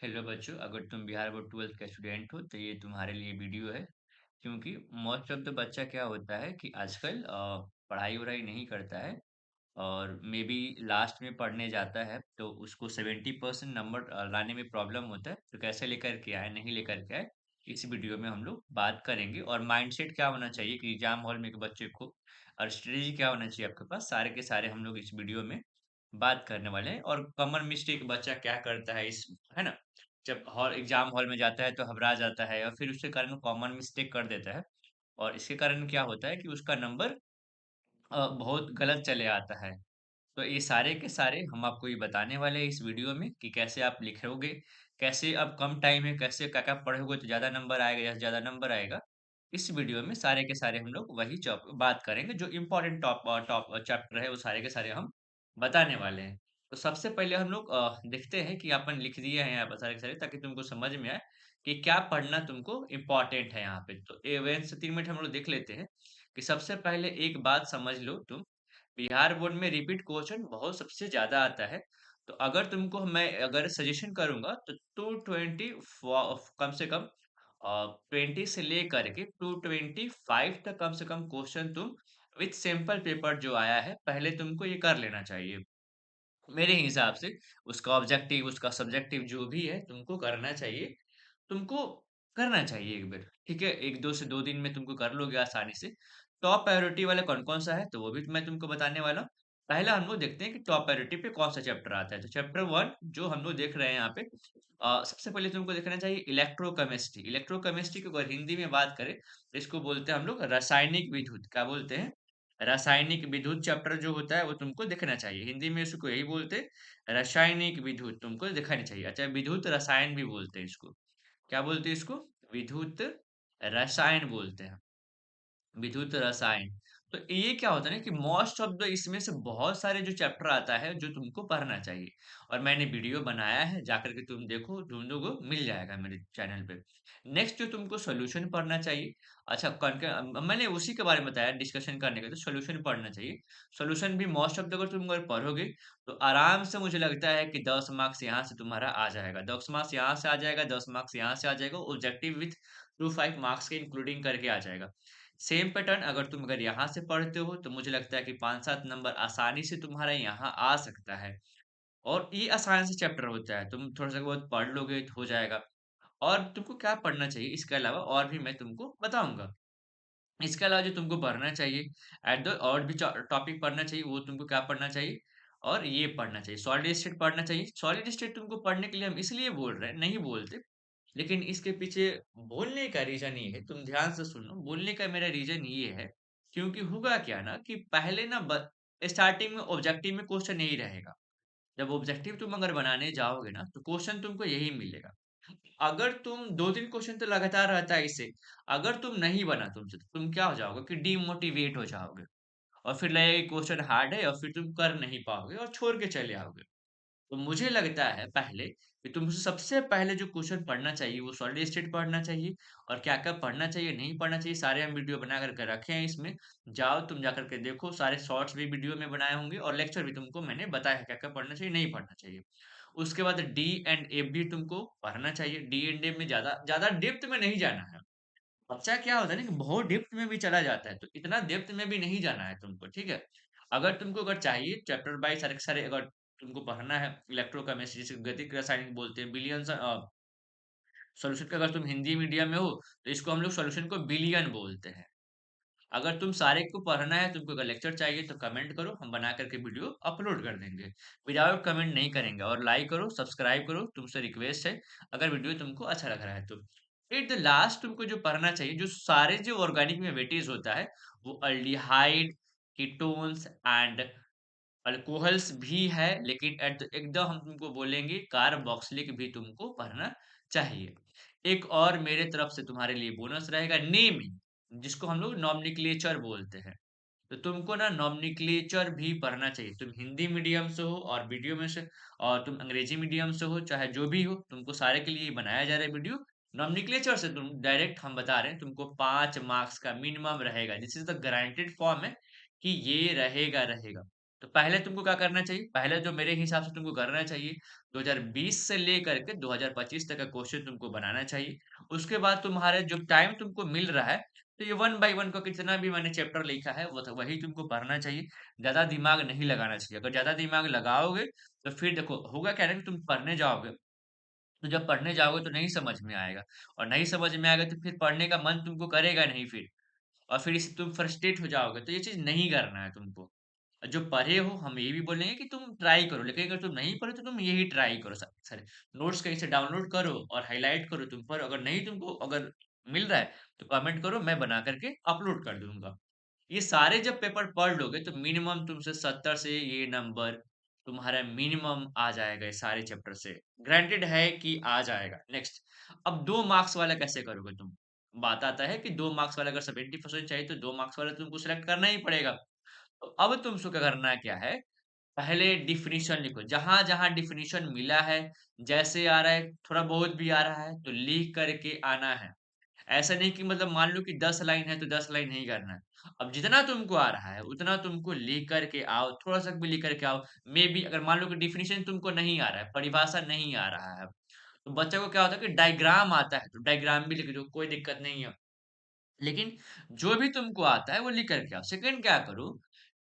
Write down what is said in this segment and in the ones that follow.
Hello बच्चों, अगर तुम बिहार बोर्ड 12th का स्टूडेंट हो तो ये तुम्हारे लिए वीडियो है। क्योंकि मोस्ट ऑफ द बच्चा क्या होता है कि आजकल पढ़ाई वढ़ाई नहीं करता है और मे बी लास्ट में पढ़ने जाता है तो उसको 70% नंबर लाने में प्रॉब्लम होता है। तो कैसे लेकर के आए नहीं लेकर के आए, इस वीडियो में हम लोग बात करेंगे। और माइंडसेट क्या होना चाहिए कि एग्जाम हॉल में एक बच्चे को, और स्ट्रेटेजी क्या होना चाहिए आपके पास, सारे के सारे हम लोग इस वीडियो में बात करने वाले हैं। और कॉमन मिस्टेक बच्चा क्या करता है इस, है ना, जब हॉल एग्जाम हॉल में जाता है तो घबरा जाता है और फिर उसके कारण कॉमन मिस्टेक कर देता है। और इसके कारण क्या होता है कि उसका नंबर बहुत गलत चले आता है। तो ये सारे के सारे हम आपको ये बताने वाले हैं इस वीडियो में कि कैसे आप लिखोगे, कैसे अब कम टाइम है, कैसे क्या-क्या पढ़ोगे तो ज़्यादा नंबर आएगा या ज़्यादा नंबर आएगा। इस वीडियो में सारे के सारे हम लोग वही बात करेंगे, जो इम्पोर्टेंट टॉप चैप्टर है वो सारे के सारे हम बताने वाले हैं। तो सबसे पहले हम लोग देखते हैं कि अपन लिख दिए हैं यहाँ पर सारे के सारे, ताकि तुमको समझ में आए कि क्या पढ़ना तुमको इम्पोर्टेंट है यहाँ पे। तो एवन से 3 मिनट हम लोग देख लेते हैं कि सबसे पहले एक बात समझ लो तुम, बिहार बोर्ड में रिपीट क्वेश्चन बहुत सबसे ज्यादा आता है। तो अगर तुमको मैं अगर सजेशन करूंगा तो 220 कम से कम 20 से लेकर के 225 तक कम से कम क्वेश्चन तुम विथ सिंपल पेपर जो आया है पहले तुमको ये कर लेना चाहिए। मेरे हिसाब से उसका ऑब्जेक्टिव उसका सब्जेक्टिव जो भी है तुमको करना चाहिए। तुमको करना चाहिए एक बार, ठीक है? 1-2 से 2 दिन में तुमको कर लोगे आसानी से। टॉप प्रायोरिटी वाला कौन-कौन सा है, तो वो भी मैं तुमको बताने वाला हूँ। पहला हम लोग देखते हैं कि टॉप प्रायोरिटी पे कौन-सा चैप्टर आता है। तो चैप्टर 1 जो हम लोग देख रहे हैं यहाँ पे, सबसे पहले तुमको देखना चाहिए इलेक्ट्रोकेमिस्ट्री। इलेक्ट्रोकेमिस्ट्री को अगर हिंदी में बात करें, तो इसको बोलते हैं हम लोग रासायनिक विद्युत। क्या बोलते हैं? रासायनिक विद्युत चैप्टर जो होता है वो तुमको देखना चाहिए। हिंदी में इसको यही बोलते हैं, रासायनिक विद्युत तुमको दिखानी चाहिए। अच्छा, विद्युत रसायन भी बोलते हैं इसको। क्या बोलते हैं इसको? विद्युत रसायन बोलते हैं। विद्युत रसायन। तो ये क्या होता है ना कि मोस्ट ऑफ द इसमें से बहुत सारे जो चैप्टर आता है जो तुमको पढ़ना चाहिए। और मैंने वीडियो बनाया है, जाकर के तुम देखो, ढूंढोगे मिल जाएगा मेरे चैनल पे। नेक्स्ट जो तुमको सॉल्यूशन पढ़ना चाहिए। अच्छा, मैंने उसी के बारे में बताया डिस्कशन करने का, तो सॉल्यूशन पढ़ना चाहिए। सॉल्यूशन भी मोस्ट ऑफ द अगर पढ़ोगे तो आराम से मुझे लगता है कि 10 मार्क्स यहाँ से तुम्हारा आ जाएगा, 10 मार्क्स यहाँ से आ जाएगा, 10 मार्क्स यहाँ से आ जाएगा, ऑब्जेक्टिव विथ 5 मार्क्स के इंक्लूडिंग करके आ जाएगा। सेम पैटर्न अगर यहाँ से पढ़ते हो तो मुझे लगता है कि 5-7 नंबर आसानी से तुम्हारा यहाँ आ सकता है। और ये आसान से चैप्टर होता है, तुम थोड़ा सा बहुत पढ़ लोगे तो हो जाएगा। और तुमको क्या पढ़ना चाहिए इसके अलावा और भी मैं तुमको बताऊंगा। इसके अलावा जो तुमको पढ़ना चाहिए, एट द और भी टॉपिक पढ़ना चाहिए, वो तुमको क्या पढ़ना चाहिए, और ये पढ़ना चाहिए, सॉलिड स्टेट पढ़ना चाहिए। सॉलिड स्टेट तुमको पढ़ने के लिए हम इसलिए बोल रहे हैं, नहीं बोलते, लेकिन इसके पीछे बोलने का रीजन ये है, तुम ध्यान से सुनो, बोलने का मेरा रीजन ये है, क्योंकि होगा क्या ना कि पहले ना स्टार्टिंग में ऑब्जेक्टिव में क्वेश्चन यही रहेगा। जब ऑब्जेक्टिव तुम अगर बनाने जाओगे ना तो क्वेश्चन तुमको यही मिलेगा। अगर तुम 2-3 क्वेश्चन तो लगातार रहता है इसे, अगर तुम नहीं बना तुमसे तो तुम क्या हो जाओगे कि डीमोटिवेट हो जाओगे। और फिर लगेगा क्वेश्चन हार्ड है और फिर तुम कर नहीं पाओगे और छोड़ के चले आओगे। तो मुझे लगता है पहले कि तुमसे सबसे पहले जो क्वेश्चन पढ़ना चाहिए वो सॉलिड स्टेट पढ़ना चाहिए। और क्या-क्या पढ़ना चाहिए, नहीं पढ़ना चाहिए, सारे हम वीडियो बना कर के रखे हैं इसमें। जाओ तुम जाकर के देखो, सारे शॉर्ट्स भी वीडियो में बनाए होंगे और लेक्चर भी तुमको मैंने बताया है क्या-क्या पढ़ना चाहिए, नहीं पढ़ना चाहिए। उसके बाद डी एंड एफ भी तुमको पढ़ना चाहिए। डी एंड एफ में ज़्यादा ज़्यादा डेप्थ में नहीं जाना है। बच्चा क्या होता है ना कि बहुत डेप्थ में भी चला जाता है, तो इतना डेप्थ में भी नहीं जाना है तुमको, ठीक है? अगर चाहिए चैप्टर बाय सारे के सारे अगर तुमको पढ़ना है, इलेक्ट्रोकेमिस्ट्री जिसे गतिक रासायनिक बोलते हैं, सॉल्यूशन का अगर तुम हिंदी मीडियम में हो, तो इसको हम लोग सॉल्यूशन को बिलियन बोलते हैं। अगर तुम सारे को पढ़ना है, तुमको अगर लेक्चर चाहिए तो कमेंट करो, हम बना करके वीडियो अपलोड कर देंगे। विदाउट कमेंट नहीं करेंगे। और लाइक करो, सब्सक्राइब करो, तुमसे रिक्वेस्ट है, अगर वीडियो तुमको अच्छा लग रहा है तो। एट द लास्ट तुमको जो पढ़ना चाहिए, जो सारे जो ऑर्गेनिक में वेटेज होता है, वो अल्डिहाइड, कीटोन्स एंड अल्कोहल्स भी है, लेकिन एकदम हम तुमको बोलेंगे कार्बोक्सिलिक भी तुमको पढ़ना चाहिए। एक और मेरे तरफ से तुम्हारे लिए बोनस रहेगा, नेमिंग, जिसको हम लोग नॉमेनक्लेचर बोलते हैं। तो तुमको ना नॉमेनक्लेचर भी पढ़ना चाहिए। तुम हिंदी मीडियम से हो और वीडियो में से, और तुम अंग्रेजी मीडियम से हो, चाहे जो भी हो, तुमको सारे के लिए ही बनाया जा रहा है वीडियो। नॉमेनक्लेचर से तुम डायरेक्ट हम बता रहे हैं, तुमको 5 मार्क्स का मिनिमम रहेगा। This is the guaranteed form है कि ये रहेगा रहेगा। तो पहले तुमको क्या करना चाहिए? पहले जो मेरे हिसाब से तुमको करना चाहिए, 2020 से लेकर के 2025 तक का क्वेश्चन तुमको बनाना चाहिए। उसके बाद तुम्हारे जो टाइम तुमको मिल रहा है, तो ये वन बाय वन का कितना भी मैंने चैप्टर लिखा है, वो तो वही तुमको पढ़ना चाहिए। ज़्यादा दिमाग नहीं लगाना चाहिए। अगर ज़्यादा दिमाग लगाओगे, तो फिर देखो होगा क्या है ना कि तुम पढ़ने जाओगे, तो जब पढ़ने जाओगे तो नहीं समझ में आएगा और नहीं समझ में आएगा तो फिर पढ़ने का मन तुमको करेगा नहीं फिर। और फिर इससे तुम फ्रस्ट्रेट हो जाओगे, तो ये चीज़ नहीं करना है तुमको। जो पढ़े हो हम ये भी बोलेंगे कि तुम ट्राई करो, लेकिन अगर तुम नहीं पढ़े तो तुम यही ट्राई करो सारे नोट्स कहीं से डाउनलोड करो और हाइलाइट करो तुम पढ़ो। अगर नहीं तुमको अगर मिल रहा है तो कमेंट करो, मैं बना करके अपलोड कर दूँगा। ये सारे जब पेपर पढ़ लोगे तो मिनिमम तुमसे 70 से ये नंबर तुम्हारा मिनिमम आ जाएगा ये सारे चैप्टर से। ग्रांटेड है कि आ जाएगा। नेक्स्ट, अब 2 मार्क्स वाला कैसे करोगे तुम? बात आता है कि 2 मार्क्स वाला अगर 70% चाहिए तो 2 मार्क्स वाला तुमको सिलेक्ट करना ही पड़ेगा। तो अब तुमको क्या करना क्या है, पहले डिफिनिशन लिखो। जहाँ-जहाँ डिफिनिशन मिला है, जैसे आ रहा है, थोड़ा बहुत भी आ रहा है, तो लिख करके आना है। ऐसा नहीं कि मतलब मान लो कि 10 लाइन है, तो 10 लाइन नहीं करना है। अब जितना तुमको आ रहा है, उतना तुमको लिख कर के आओ, थोड़ा-सा भी लिख कर के आओ। मेबी अगर मान लो कि डिफिनिशन तुमको नहीं आ रहा है, परिभाषा नहीं आ रहा है, तो बच्चे को क्या होता है कि डायग्राम आता है, तो डायग्राम भी लिख दो, कोई दिक्कत नहीं है। लेकिन जो भी तुमको आता है वो लिख कर के आओ। सेकंड क्या करो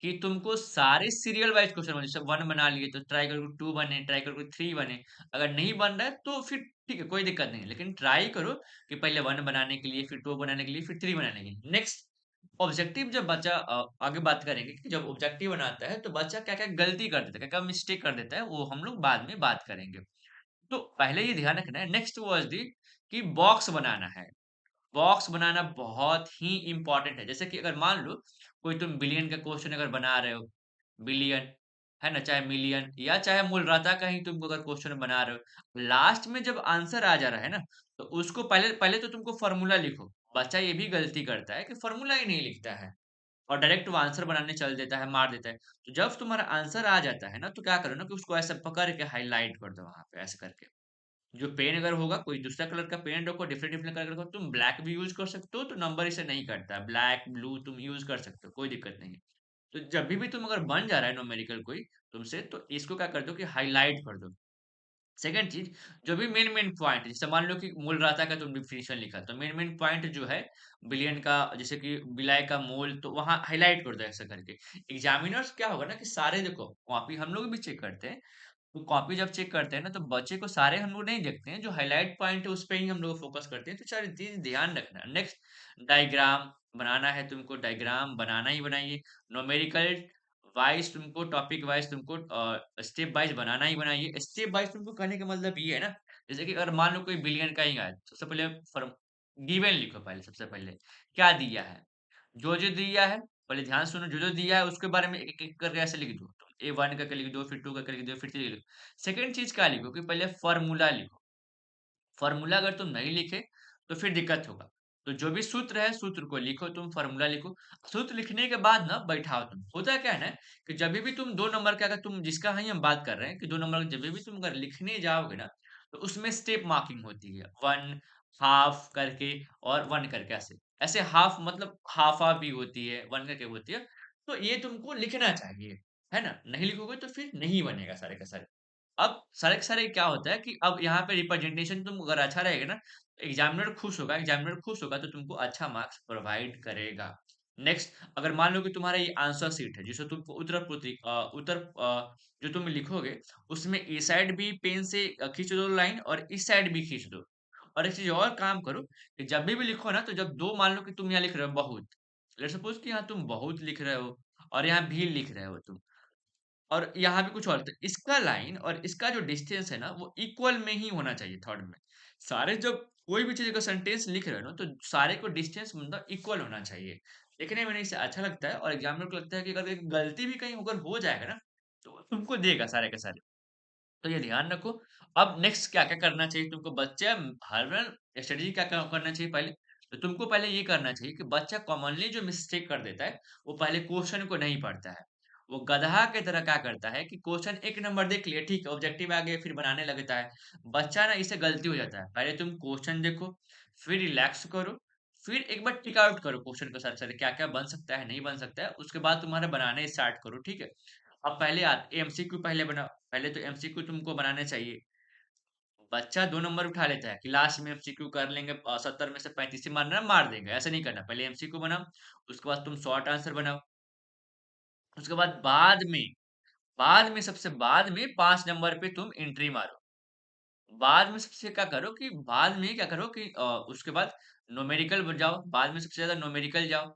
कि तुमको सारे सीरियल वाइज़ क्वेश्चन बने, जैसे 1 बना लिए तो ट्राई करो 2 बने, ट्राई करो 3 बने। अगर नहीं बन रहा है तो फिर ठीक है, कोई दिक्कत नहीं है। लेकिन ट्राई करो कि पहले 1 बनाने के लिए, फिर 2 बनाने के लिए, फिर 3 बनाने के लिए। नेक्स्ट, ऑब्जेक्टिव जब बच्चा आगे बात करेंगे कि जब ऑब्जेक्टिव बनाता है तो बच्चा क्या-क्या गलती कर देता है, क्या-क्या मिस्टेक कर देता है, वो हम लोग बाद में बात करेंगे। तो पहले ये ध्यान रखना है। नेक्स्ट वाज़ दी कि बॉक्स बनाना है। बॉक्स बनाना बहुत ही इम्पोर्टेंट है। जैसे कि अगर मान लो कोई तुम बिलियन का क्वेश्चन अगर बना रहे हो, बिलियन, है ना? चाहे मिलियन या चाहे मूलरता का ही तुम अगर क्वेश्चन बना रहे हो, लास्ट में जब आंसर आ जा रहा है ना, तो उसको पहले पहले तो तुमको फ़ॉर्मूला लिखो। बच्चा ये भी गलती करता है कि फ़ॉर्मूला ही नहीं लिखता है और डायरेक्ट वो आंसर बनाने चल देता है, मार देता है। तो जब तुम्हारा आंसर आ जाता है ना, तो क्या करो ना कि उसको ऐसे पकड़ के हाइलाइट कर दो वहाँ पे, ऐसे करके। जो पेन अगर होगा, कोई दूसरा कलर का पेन रखो, डिफरेंट डिफरेंट कलर का, तुम ब्लैक भी यूज़ कर सकते हो, तो नंबर इसे नहीं कटता। ब्लैक, ब्लू तुम यूज़ कर सकते हो, कोई दिक्कत नहीं है। तो जब भी तुम अगर बन जा रहा है न्यूमेरिकल कोई तुमसे, तो इसको क्या कर दो कि हाइलाइट कर दो। सेकंड चीज़, जो भी मेन-मेन पॉइंट जैसे मान लो कि मूलराता का तुम डेफिनिशन लिखा, तो मेन-मेन पॉइंट जो है बिलियन का, जैसे कि विलय का मोल, तो वहाँ हाइलाइट कर दो ऐसा करके। एग्जामिनर्स क्या होगा ना कि सारे देखो, कॉपी हम लोग भी चेक करते हैं, तो कॉपी जब चेक करते हैं ना, तो बच्चे को सारे हम लोग नहीं देखते हैं, जो हाइलाइट पॉइंट है उस पे ही हम लोग फोकस करते हैं, तो सारी चीज़ ध्यान रखना है। नेक्स्ट, डायग्राम बनाना है तुमको, डायग्राम बनाना ही बनाइए। न्यूमेरिकल वाइज़ तुमको, टॉपिक वाइज़ तुमको स्टेप वाइज़ बनाना ही बनाइए। स्टेप वाइज़ तुमको कहने का मतलब ये है ना, जैसे कि अगर मान लो कोई बिलियन का ही है, सबसे पहले फॉर्म गिवन लिखो पहले, सबसे पहले, क्या दिया है? जो-जो दिया है, पहले ध्यान सुनो, जो-जो दिया है उसके बारे में एक-एक करके ऐसे लिख दो। A1 करके लिख दो, फिर 2 करके लिख दो, फिर 3 लिख दो। सेकंड चीज़ क्या लिखो कि पहले फ़ॉर्मूला लिखो। फ़ॉर्मूला अगर तुम नहीं लिखे, तो फिर दिक्कत होगा। तो जो भी सूत्र है, सूत्र को लिखो तुम, फ़ॉर्मूला लिखो। सूत्र लिखने के बाद ना बैठाओ तुम। होता क्या है ना कि जभी भी तुम 2 नंबर का, अगर तुम जिसका ही हम बात कर रहे हैं कि 2 नंबर जभी भी तुम अगर लिखने जाओगे ना, तो उसमें स्टेप मार्किंग होती है। 1 हाफ करके और 1 करके ऐसे। ऐसे हाफ मतलब हाफ़-हाफ़ भी होती है, 1 करके होती है। तो ये तुमको लिखना चाहिए, है ना? नहीं लिखोगे तो फिर नहीं बनेगा सारे का सारे। अब सारे के सारे क्या होता है कि अब यहाँ पे रिप्रेजेंटेशन तुम अगर अच्छा रहेगा ना, एग्जामिनर खुश होगा तो तुमको अच्छा मार्क्स प्रोवाइड करेगा। नेक्स्ट, अगर मान लो कि तुम्हारा ये आंसर शीट है, जिसे तुमको जो तुम लिखोगे, उसमें ए साइड भी पेन से खींच दो लाइन और इस साइड भी खींच दो। और एक चीज़ और काम करो कि जब भी लिखो ना, तो जब 2 मान लो कि तुम यहाँ लिख रहे हो बहुत, लेट्स सपोज़ कि यहाँ तुम बहुत लिख रहे हो और यहाँ भी लिख रहे हो तुम। और यहाँ भी कुछ और तो इसका लाइन और इसका जो डिस्टेंस है ना, वो इक्वल में ही होना चाहिए थर्ड में। सारे जब कोई भी चीज़ का सेंटेंस लिख रहे हो ना, तो सारे को डिस्टेंस मतलब इक्वल होना चाहिए। देखने में नहीं से अच्छा लगता है और एग्जामिनर को लगता है कि अगर एक गलती भी कहीं अगर हो जाएगा ना, तो वो तुमको देगा सारे के सारे। तो ये ध्यान रखो। अब नेक्स्ट क्या-क्या करना चाहिए तुमको, बच्चे हर बार स्ट्रेटजी क्या-क्या करना चाहिए पहले? तो तुमको पहले ये करना चाहिए कि बच्चा कॉमनली जो मिस्टेक कर देता है, वो पहले क्वेश्चन को नहीं पढ़ता है। वो गधा की तरह क्या करता है कि क्वेश्चन 1 नंबर देख लिया, ठीक है, ऑब्जेक्टिव आ गया, फिर बनाने लगता है। बच्चा ना इससे गलती हो जाता है। पहले तुम क्वेश्चन देखो, फिर रिलैक्स करो, फिर एक बार टिक आउट करो क्वेश्चन के साथ-साथ क्या-क्या बन सकता है, नहीं बन सकता है, उसके बाद तुम्हारा बनाने स्टार्ट करो, ठीक है? अब एमसीक्यू पहले बनाओ। पहले तो एमसीक्यू तुमको बनाने चाहिए। बच्चा 2 नंबर उठा लेता है कि लास्ट में एमसीक्यू कर लेंगे 70 में से 35 ही मारना है, मार देंगे। ऐसा नहीं करना। पहले एमसीक्यू बनाओ, उसके बाद तुम शॉर्ट आंसर बनाओ। उसके बाद में सबसे बाद में 5 नंबर पे तुम एंट्री मारो। बाद में सबसे क्या करो कि बाद में क्या करो कि उसके बाद न्यूमेरिकल ब जाओ, बाद में सबसे ज़्यादा न्यूमेरिकल जाओ।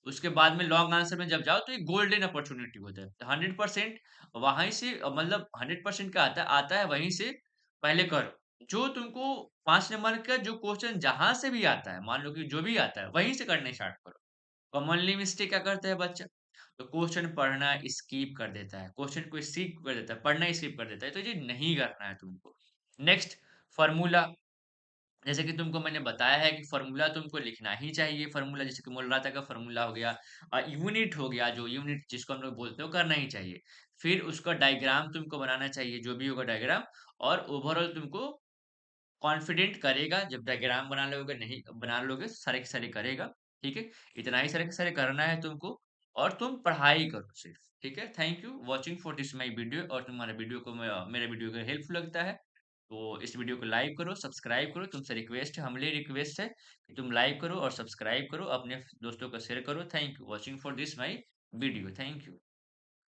उसके बाद में लॉन्ग आंसर में जब जाओ तो ये गोल्डन अपॉर्च्युनिटी होता है। 100% वहीं से मतलब 100% क्या आता है वहीं से पहले करो। जो तुमको 5 नंबर का जो क्वेश्चन जहाँ से भी आता है, मान लो कि जो भी आता है, वहीं से करने स्टार्ट करो। कॉमनली मिस्टेक क्या करता है बच्चा? तो क्वेश्चन पढ़ना स्किप कर देता है, क्वेश्चन को स्किप कर देता है, पढ़ना स्किप कर देता है, तो ये नहीं करना है तुमको। नेक्स्ट फार्मूला, जैसे कि तुमको मैंने बताया है कि फार्मूला तुमको लिखना ही चाहिए। फार्मूला जैसे कि मूलरता का फार्मूला हो गया, यूनिट हो गया, जो यूनिट जिसको हम लोग बोलते हो करना ही चाहिए। फिर उसका डायग्राम तुमको बनाना चाहिए, जो भी होगा डायग्राम। और ओवरऑल तुमको कॉन्फिडेंट करेगा जब डायग्राम बना लोगे सारे के सारे करेगा। ठीक है, इतना ही सारे के सारे करना है तुमको। और तुम पढ़ाई करो सिर्फ। ठीक है, thank you watching for this my video. और तुम्हारे वीडियो को मेरे वीडियो को हेल्पफुल लगता है तो इस वीडियो को लाइक करो, सब्सक्राइब करो। तुमसे रिक्वेस्ट है, हम्बली रिक्वेस्ट है कि तुम लाइक करो और सब्सक्राइब करो, अपने दोस्तों को शेयर करो। Thank you watching for this my video. Thank you.